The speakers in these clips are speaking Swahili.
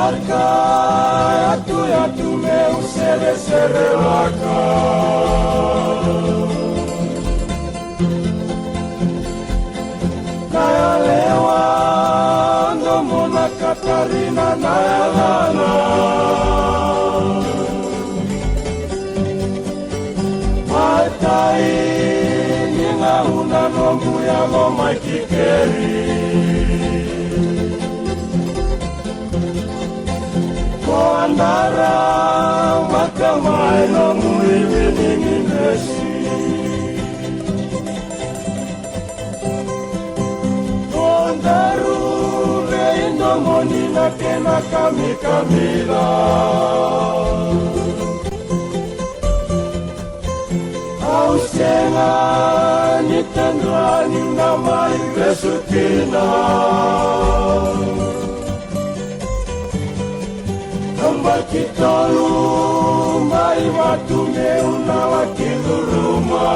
Marka yatu yatume usere waka Nayalewa ndomo na Katarina nayalana Matai nyinga una nomu ya ngoma kikeri Andara makamai no muiwi ningineshi Ondaru reindo monina kena kamila Ausenga nitendwani na mai vesutina Kitolu mai watume unawakiluruma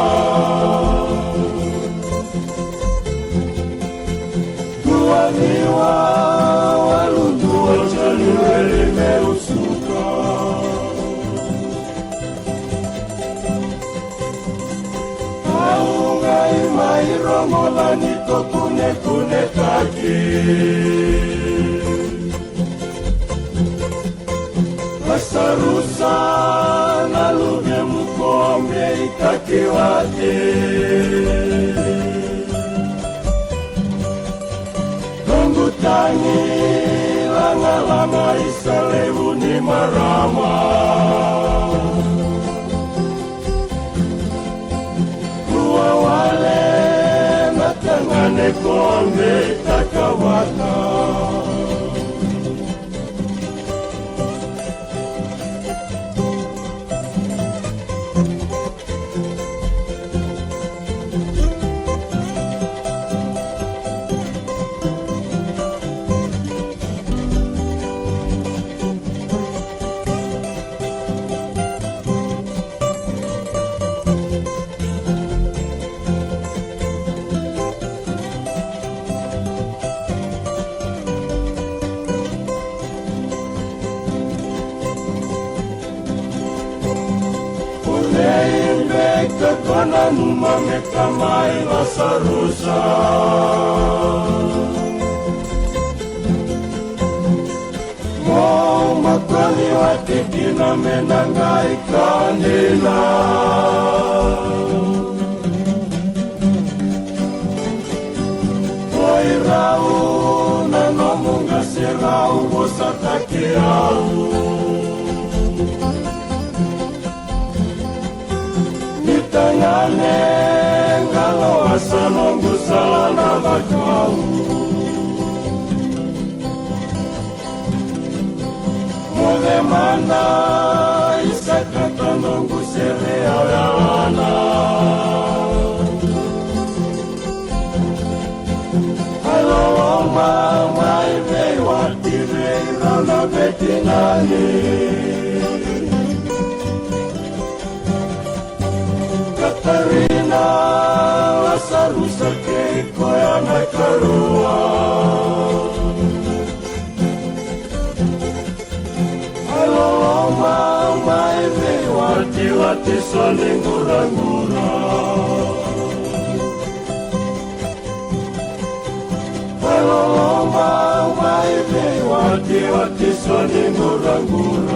Tuwaniwa walundu wachaluwele meusuka Aungai mai romola niko kune kaki Sarusa na luge mukombe itakiwate Tongutani langa isalewu ni marama Kuwa wale natangane kombe itakawata Kekona numa mekamai Lasarusa Mo makoni watikina menangai kanina Koirau nanomunga sirau bosatakiau Tangane ngalo asanongu salana bakau Mole mana isakata nongu sere ayana Halo mama ibe watire rana betinani Katarina Lasarusa keiko ya nakarua Halo mama ebe wati soni ngura-ngura Halo mama ebe wati soni ngura-ngura